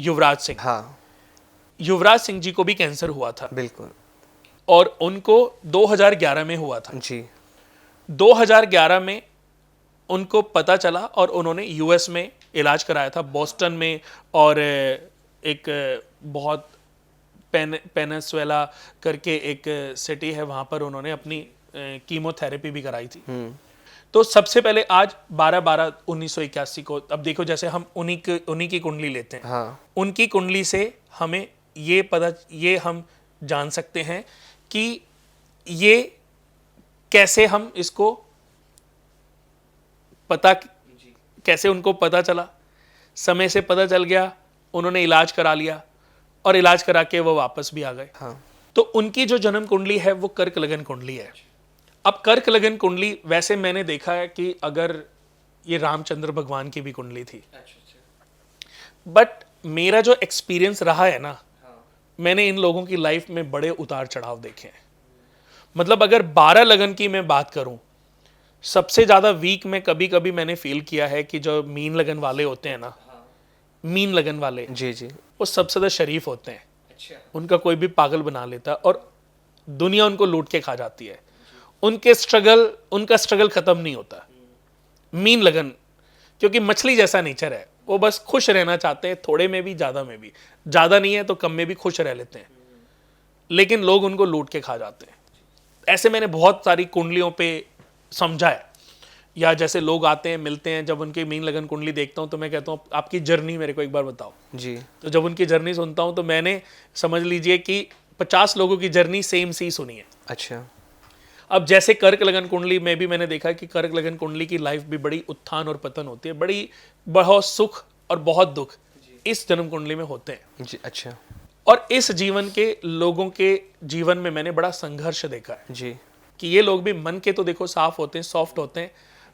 युवराज सिंह। हाँ युवराज सिंह जी को भी कैंसर हुआ था बिल्कुल और उनको 2011 में हुआ था। जी। 2011 में उनको पता चला और उन्होंने यूएस में इलाज कराया था, बोस्टन में, और एक बहुत पेनेसुएला करके एक सिटी है, वहाँ पर उन्होंने अपनी कीमोथेरेपी भी कराई थी। तो सबसे पहले आज 12/12/1981 को, अब देखो जैसे हम उन्हीं की कुंडली लेते हैं, हाँ उनकी कुंडली से हमें ये हम जान सकते हैं कि ये कैसे हम इसको पता, कैसे उनको पता चला, समय से पता चल गया, उन्होंने इलाज करा लिया और इलाज करा के वो वापस भी आ गए। हाँ तो उनकी जो जन्म कुंडली है वो कर्क लगन कुंडली है। अब कर्क लगन कुंडली वैसे मैंने देखा है कि अगर ये रामचंद्र भगवान की भी कुंडली थी, बट मेरा जो एक्सपीरियंस रहा है ना, मैंने इन लोगों की लाइफ में बड़े उतार चढ़ाव देखे हैं। मतलब अगर 12 लगन की मैं बात करूं, सबसे ज्यादा वीक में कभी कभी मैंने फील किया है कि जो मीन लगन वाले होते हैं ना, मीन लगन वाले, जी जी वो सबसे ज्यादा शरीफ होते हैं। उनका कोई भी पागल बना लेता है और दुनिया उनको लूट के खा जाती है। उनका स्ट्रगल खत्म नहीं होता। मीन लगन, क्योंकि मछली जैसा नेचर है, वो बस खुश रहना चाहते हैं, थोड़े में भी ज्यादा में भी, ज्यादा नहीं है तो कम में भी खुश रह लेते हैं, लेकिन लोग उनको लूट के खा जाते हैं। ऐसे मैंने बहुत सारी कुंडलियों पे समझा है। या जैसे लोग आते हैं मिलते हैं, जब उनकी मीन लगन कुंडली देखता हूं तो मैं कहता हूं आपकी जर्नी मेरे को एक बार बताओ जी। तो जब उनकी जर्नी सुनता हूं तो मैंने समझ लीजिए कि 50 लोगों की जर्नी सेम सी सुनी है। अच्छा। अब जैसे कर्क लगन कुंडली में भी मैंने देखा कि कर्क लगन कुंडली की लाइफ भी बड़ी उत्थान और पतन होती है, बहुत सुख और बहुत दुख इस जन्म कुंडली में होते हैं जी। अच्छा और इस जीवन के लोगों के जीवन में मैंने बड़ा संघर्ष देखा है जी। कि ये लोग भी मन के तो देखो साफ होते हैं, सॉफ्ट होते हैं,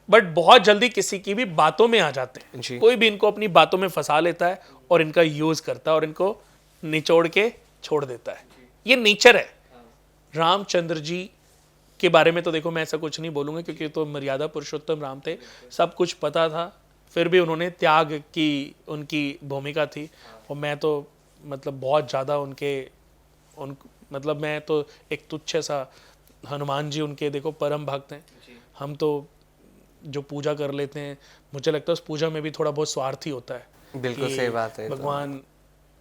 बट बहुत जल्दी किसी की भी बातों में आ जाते हैं। जी। कोई भी इनको अपनी बातों में फंसा लेता है और इनका यूज करता है और इनको निचोड़ के छोड़ देता है। ये नेचर है। रामचंद्र जी के बारे में तो देखो मैं ऐसा कुछ नहीं बोलूंगा क्योंकि तो मर्यादा पुरुषोत्तम राम थे, सब कुछ पता था, फिर भी उन्होंने त्याग की उनकी भूमिका थी। और मैं तो मतलब बहुत ज़्यादा मतलब मैं तो एक तुच्छ सा, हनुमान जी उनके देखो परम भक्त हैं। हम तो जो पूजा कर लेते हैं, मुझे लगता है उस पूजा में भी थोड़ा बहुत स्वार्थी होता है। बिल्कुल सही बात है। भगवान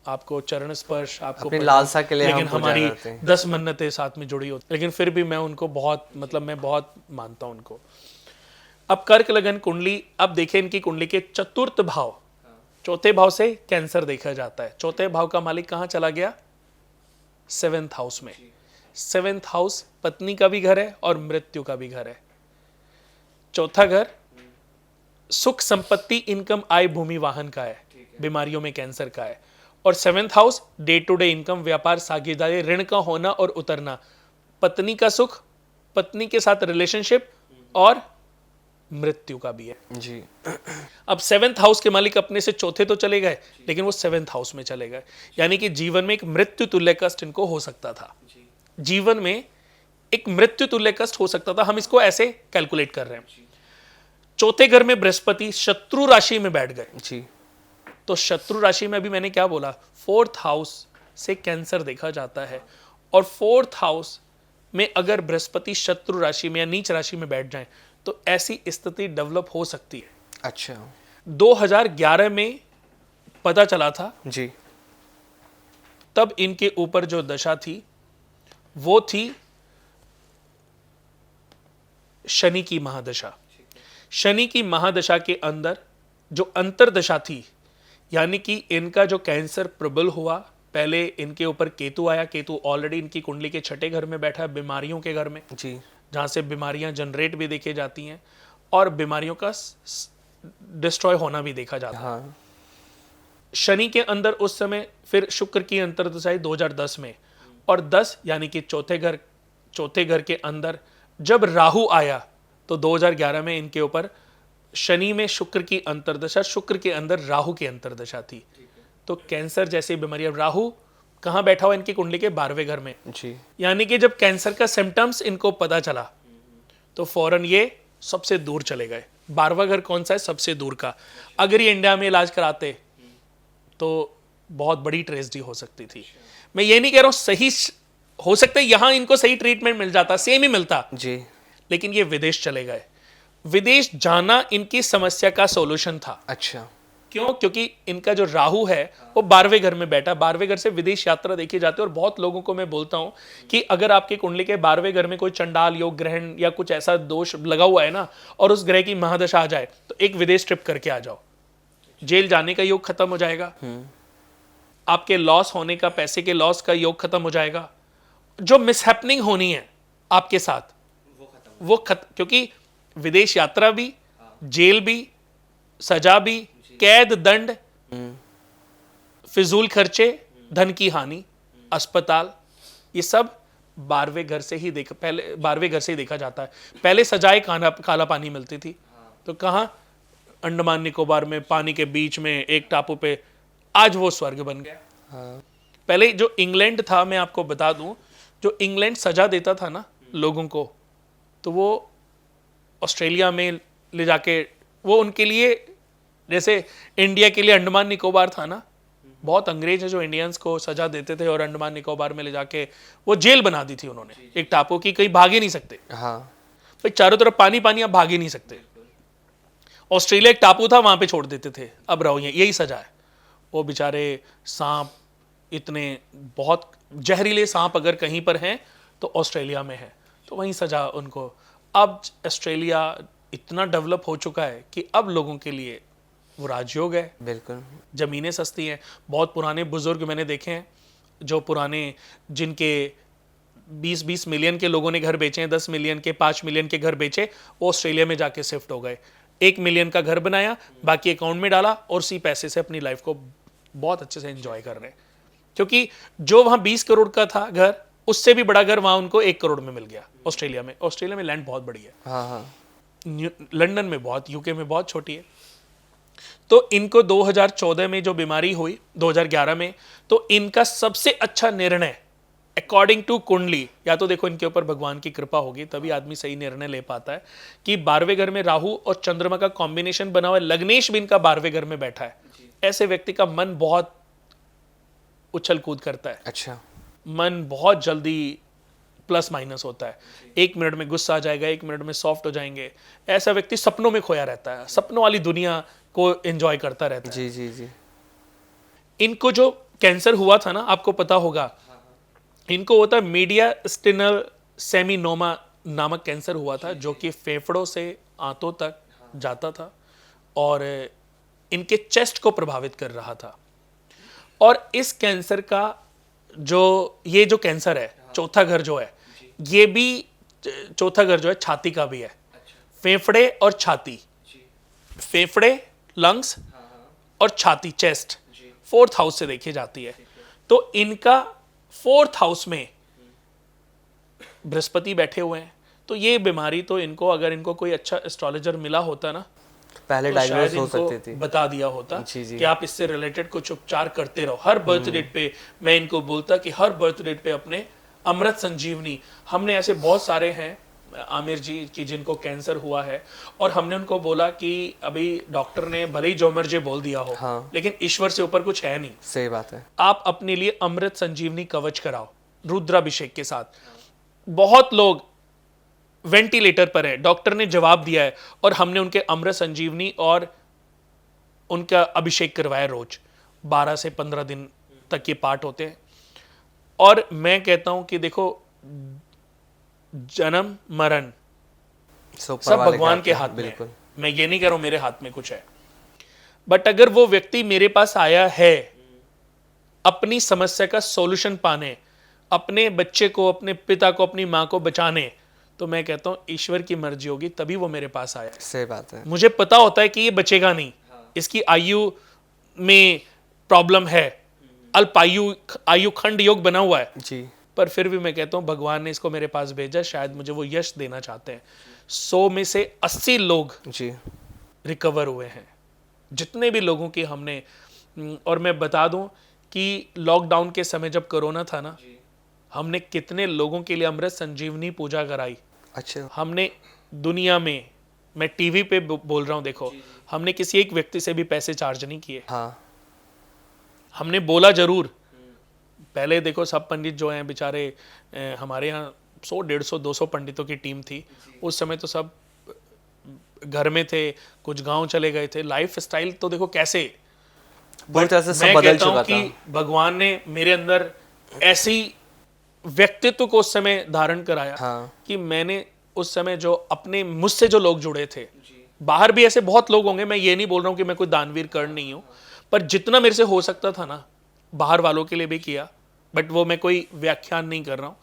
आपको चरण स्पर्श, आपको अपनी लालसा के लिए लेकिन हम पूजा हमारी करते हैं। 10 मन्नतें साथ में जुड़ी होती, लेकिन फिर भी मैं उनको बहुत मतलब मैं बहुत मानता हूं उनको। अब कर्क लगन कुंडली, अब देखें इनकी कुंडली के चतुर्थ भाव, चौथे भाव से कैंसर देखा जाता है। चौथे भाव का मालिक कहां चला गया? 7th हाउस में। 7th हाउस पत्नी का भी घर है और मृत्यु का भी घर है। चौथा घर सुख संपत्ति, इनकम, आय, भूमि, वाहन का है, बीमारियों में कैंसर का है। और 7th house day to day income, व्यापार, साझेदारी, ऋण का होना और उतरना, पत्नी का सुख, पत्नी के साथ रिलेशनशिप और मृत्यु का भी है जी। अब 7th हाउस के मालिक अपने से चौथे तो चले गए, लेकिन वो 7th हाउस में चले गए, यानी कि जीवन में एक मृत्यु तुल्य कष्ट इनको हो सकता था। जीवन में एक मृत्यु तुल्य कष्ट हो सकता था। हम इसको ऐसे कैलकुलेट कर रहे हैं। चौथे घर में बृहस्पति शत्रु राशि में बैठ गए जी। तो शत्रु राशि में अभी मैंने क्या बोला, 4th हाउस से कैंसर देखा जाता है। और 4th हाउस में अगर बृहस्पति शत्रु राशि में या नीच राशि में बैठ जाए तो ऐसी स्थिति डेवलप हो सकती है। अच्छा। 2011 में पता चला था, जी। तब इनके ऊपर जो दशा थी वो थी शनि की महादशा। शनि की महादशा के अंदर जो अंतरदशा थी, यानी कि इनका जो कैंसर प्रबल हुआ, पहले इनके ऊपर केतु आया। केतु ऑलरेडी इनकी कुंडली के 6ठे घर में बैठा है, बीमारियों के घर में, जी। जहां से बीमारियां जनरेट भी देखी जाती हैं और बीमारियों का डिस्ट्रॉय होना भी देखा जाता है। हाँ। शनि के अंदर उस समय फिर शुक्र की अंतर्दशाई 2010 में, और 10 यानी कि चौथे घर के अंदर जब राहु आया तो 2011 में इनके ऊपर शनि में शुक्र की अंतर्दशा, शुक्र के अंदर राहु की अंतर्दशा थी। तो कैंसर जैसी बीमारी, अब राहु कहां बैठा हुआ इनकी कुंडली के 12वें घर में, जी। यानी कि जब कैंसर का सिम्टम्स इनको पता चला तो फौरन ये सबसे दूर चले गए। 12वां घर कौन सा है? सबसे दूर का। अगर ये इंडिया में इलाज कराते तो बहुत बड़ी ट्रेजेडी हो सकती थी। मैं ये नहीं कह रहा हूँ सही हो सकता है यहाँ इनको सही ट्रीटमेंट मिल जाता, सेम ही मिलता जी, लेकिन ये विदेश चले गए। विदेश जाना इनकी समस्या का सॉल्यूशन था। अच्छा, क्यों? क्योंकि इनका जो राहु है वो 12वें घर में बैठा, 12वें घर से विदेश यात्रा देखी जाती है। और बहुत लोगों को मैं बोलता हूं कि अगर आपके कुंडली के 12वें घर में कोई चंडाल योग ग्रहण या कुछ ऐसा दोष लगा हुआ है ना, और उस ग्रह की महादशा आ जाए, तो एक विदेश ट्रिप करके आ जाओ। जेल जाने का योग खत्म हो जाएगा, आपके लॉस होने का, पैसे के लॉस का योग खत्म हो जाएगा। जो मिसहैपनिंग होनी है आपके साथ वो क्योंकि विदेश यात्रा भी, जेल भी, सजा भी, कैद, दंड, फिजूल खर्चे, धन की हानि, अस्पताल, ये सब 12वें घर से ही पहले 12वें घर से ही देखा जाता है। पहले सजाएं काला पानी मिलती थी, तो कहां? अंडमान निकोबार में पानी के बीच में एक टापू पे, आज वो स्वर्ग बन गया। हाँ, पहले जो इंग्लैंड था, मैं आपको बता दूं, जो इंग्लैंड सजा देता था ना लोगों को, तो वो ऑस्ट्रेलिया में ले जाके, वो उनके लिए जैसे इंडिया के लिए अंडमान निकोबार था ना, बहुत अंग्रेज है जो इंडियंस को सजा देते थे और अंडमान निकोबार में ले जाके वो जेल बना दी थी उन्होंने, एक टापू की, कहीं भाग ही नहीं सकते हाँ, भाई, चारों तरफ पानी पानी, आप भाग ही नहीं सकते। ऑस्ट्रेलिया एक टापू था, वहां पे छोड़ देते थे, अब रहो यही सजा है। वो बेचारे सांप, इतने बहुत जहरीले सांप अगर कहीं पर हैं तो ऑस्ट्रेलिया में है, तो वहीं सजा उनको। अब ऑस्ट्रेलिया इतना डेवलप हो चुका है कि अब लोगों के लिए वो राजयोग है, बिल्कुल, ज़मीनें सस्ती हैं। बहुत पुराने बुजुर्ग मैंने देखे हैं, जो पुराने, जिनके 20-20 मिलियन के लोगों ने घर बेचे हैं, 10 मिलियन के, 5 मिलियन के घर बेचे, वो ऑस्ट्रेलिया में जाके शिफ्ट हो गए। 1 मिलियन का घर बनाया, बाकी अकाउंट में डाला, और उसी पैसे से अपनी लाइफ को बहुत अच्छे से एंजॉय कर रहे हैं। क्योंकि जो वहाँ 20 करोड़ का था घर, उससे भी बड़ा घर वहाँ उनको 1 करोड़ में मिल गया ऑस्ट्रेलिया में। ऑस्ट्रेलिया में लैंड बहुत बड़ी है, हाँ, हाँ, लंदन में बहुत, यूके में बहुत छोटी है। तो इनको 2014 में जो बीमारी हुई, 2011 में, तो इनका सबसे अच्छा निर्णय अकॉर्डिंग टू कुंडली, या तो देखो इनके ऊपर भगवान की कृपा होगी तभी आदमी सही निर्णय ले पाता है, कि 12वें घर में राहु और चंद्रमा का कॉम्बिनेशन बना हुआ है, लग्नेश भी इनका 12वें घर में बैठा है। ऐसे व्यक्ति का मन बहुत उछल कूद करता है, अच्छा, मन बहुत जल्दी प्लस माइनस होता है, 1 मिनट में गुस्सा आ जाएगा, 1 मिनट में सॉफ्ट हो जाएंगे। ऐसा व्यक्ति सपनों में खोया रहता है, सपनों वाली दुनिया को एंजॉय करता रहता है। जी, जी, जी, इनको जो कैंसर हुआ था ना, आपको पता होगा, इनको होता है मीडियास्टिनल सेमिनोमा नामक कैंसर हुआ था, जो कि फेफड़ों से आंतों तक जाता था और इनके चेस्ट को प्रभावित कर रहा था। और इस कैंसर का ये जो कैंसर है, चौथा घर जो है, ये भी चौथा घर जो है छाती का भी है। फेफड़े और छाती, फेफड़े, लंग्स और छाती, चेस्ट, 4th हाउस से देखी जाती है। तो इनका 4th हाउस में बृहस्पति बैठे हुए हैं, तो ये बीमारी तो इनको, अगर इनको कोई अच्छा एस्ट्रोलॉजर मिला होता ना, पहले तो डायग्नोस शायद हो इनको सकती थी। बता दिया होता जी, जी। कि आप इससे रिलेटेड कुछ उपचार करते रहो। हर बर्थ डेट पे मैं इनको बोलता कि हर बर्थ डेट पे अपने अमृत संजीवनी, हमने ऐसे बहुत सारे हैं आमिर जी की जिनको कैंसर हुआ है, और हमने उनको बोला कि अभी डॉक्टर ने भले ही जो मर्जी बोल दिया हो, हाँ। लेकिन ईश्वर से ऊपर कुछ है नहीं। सही बात है। आप अपने लिए अमृत संजीवनी कवच कराओ रुद्राभिषेक के साथ। बहुत लोग वेंटिलेटर पर है, डॉक्टर ने जवाब दिया है, और हमने उनके अमृत संजीवनी और उनका अभिषेक करवाया। रोज 12 से 15 दिन तक ये पाठ होते हैं। और मैं कहता हूं कि देखो, जन्म मरण सब भगवान के हाथ में है। मैं ये नहीं कह रहा हूं मेरे हाथ में कुछ है, बट अगर वो व्यक्ति मेरे पास आया है अपनी समस्या का सॉल्यूशन पाने, अपने बच्चे को, अपने पिता को, अपनी मां को बचाने, तो मैं कहता हूं ईश्वर की मर्जी होगी तभी वो मेरे पास आया। सही बात है। मुझे पता होता है कि ये बचेगा नहीं, इसकी आयु में प्रॉब्लम है, अल्प आयु खंड योग बना हुआ है जी, पर फिर भी मैं कहता हूं भगवान ने इसको मेरे पास भेजा, शायद मुझे वो यश देना चाहते हैं। 100 में से 80 लोग जी, रिकवर हुए हैं, जितने भी लोगों की हमने। और मैं बता दूं कि लॉकडाउन के समय जब कोरोना था ना, हमने कितने लोगों के लिए अमृत संजीवनी पूजा कराई। अच्छा, हमने दुनिया में, मैं टीवी पे बोल रहा हूं, देखो, हमने किसी एक व्यक्ति से भी पैसे चार्ज नहीं किए। हाँ, हमने बोला जरूर, पहले देखो सब पंडित जो हैं बेचारे, हमारे यहाँ 100 150 200 पंडितों की टीम थी उस समय, तो सब घर में थे, कुछ गांव चले गए थे। लाइफ स्टाइल तो देखो कैसे, पूरी तरह से सब मैं बदल कहता हूं चुका कि था। भगवान ने मेरे अंदर ऐसी व्यक्तित्व को उस समय धारण कराया हाँ। कि मैंने उस समय जो अपने मुझसे जो लोग जुड़े थे, बाहर भी ऐसे बहुत लोग होंगे, मैं ये नहीं बोल रहा हूं कि मैं कोई दानवीर कर्ण नहीं हूं, पर जितना मेरे से हो सकता था ना बाहर वालों के लिए भी किया। बट वो मैं कोई व्याख्यान नहीं कर रहा हूं,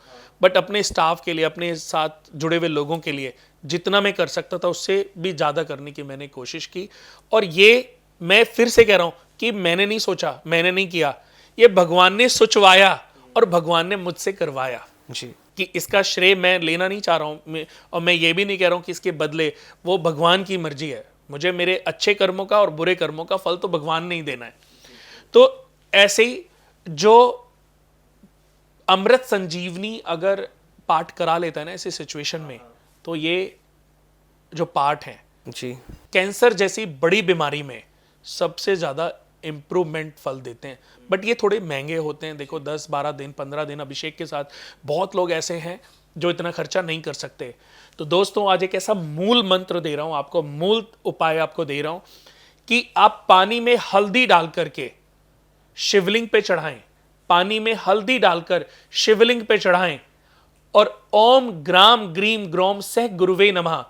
बट अपने स्टाफ के लिए, अपने साथ जुड़े हुए लोगों के लिए जितना मैं कर सकता था उससे भी ज़्यादा करने की मैंने कोशिश की। और ये मैं फिर से कह रहा हूं कि मैंने नहीं सोचा, मैंने नहीं किया, ये भगवान ने सोचवाया और भगवान ने मुझसे करवाया। जी। कि इसका श्रेय मैं लेना नहीं चाह रहा हूं, और मैं ये भी नहीं कह रहा हूं कि इसके बदले, वो भगवान की मर्जी है। मुझे मेरे अच्छे कर्मों का और बुरे कर्मों का फल तो भगवान ने ही देना है। तो ऐसे ही जो अमृत संजीवनी अगर पाठ करा लेता है ना ऐसी सिचुएशन में, तो ये जो पाठ है जी। कैंसर जैसी बड़ी बीमारी में सबसे ज़्यादा इम्प्रूवमेंट फल देते हैं। बट ये थोड़े महंगे होते हैं, देखो 10-12 दिन 15 दिन अभिषेक के साथ, बहुत लोग ऐसे हैं जो इतना खर्चा नहीं कर सकते। तो दोस्तों आज एक ऐसा मूल मंत्र दे रहा हूँ आपको, मूल उपाय आपको दे रहा हूँ कि आप पानी में हल्दी डाल करके शिवलिंग पे चढ़ाएं, पानी में हल्दी डालकर शिवलिंग पे चढ़ाएं और ओम ग्राम ग्रीम ग्रोम सह गुरुवे नमः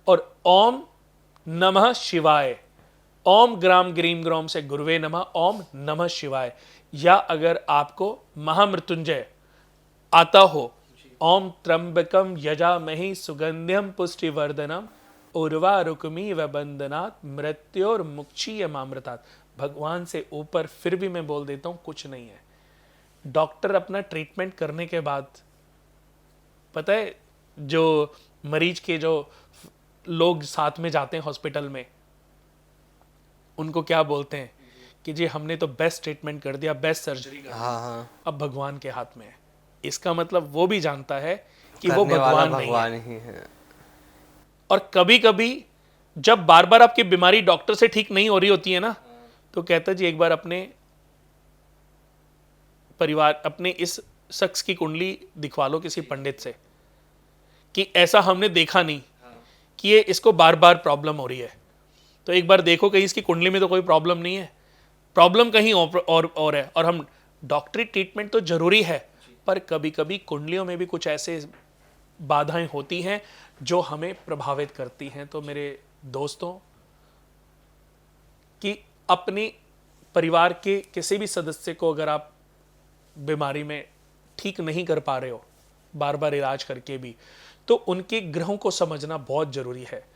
और ओम नमः शिवाय, ओम ग्राम ग्रीम ग्रोम से गुरुवे नमः, ओम नमः शिवाय। या अगर आपको महामृत्युंजय आता हो, ओम त्र्यंबकम यजामहे सुगंध्यम पुष्टिवर्धनम उर्वा रुक्मी वबंदनात् मृत्योर्मुक्षीयमामृतात्। भगवान से ऊपर फिर भी मैं बोल देता हूं कुछ नहीं है। डॉक्टर अपना ट्रीटमेंट करने के बाद, पता है जो मरीज के जो लोग साथ में जाते हैं हॉस्पिटल में, उनको क्या बोलते हैं कि जी हमने तो बेस्ट ट्रीटमेंट कर दिया, बेस्ट सर्जरी कर दी, हाँ। अब भगवान के हाथ में है। इसका मतलब वो भी जानता है कि वो करने वाला भगवान नहीं है। भगवान ही है। और कभी कभी जब बार बार आपकी बीमारी डॉक्टर से ठीक नहीं हो रही होती है ना, तो कहता जी एक बार अपने परिवार, अपने इस शख्स की कुंडली दिखवा लो किसी पंडित से, कि ऐसा हमने देखा नहीं कि ये इसको बार बार प्रॉब्लम हो रही है। तो एक बार देखो कहीं इसकी कुंडली में तो कोई प्रॉब्लम नहीं है, प्रॉब्लम कहीं और है। और हम डॉक्टरी ट्रीटमेंट तो जरूरी है, पर कभी कभी कुंडलियों में भी कुछ ऐसे बाधाएं होती हैं जो हमें प्रभावित करती हैं। तो मेरे दोस्तों, कि अपने परिवार के किसी भी सदस्य को अगर आप बीमारी में ठीक नहीं कर पा रहे हो बार बार इलाज करके भी, तो उनके ग्रहों को समझना बहुत जरूरी है।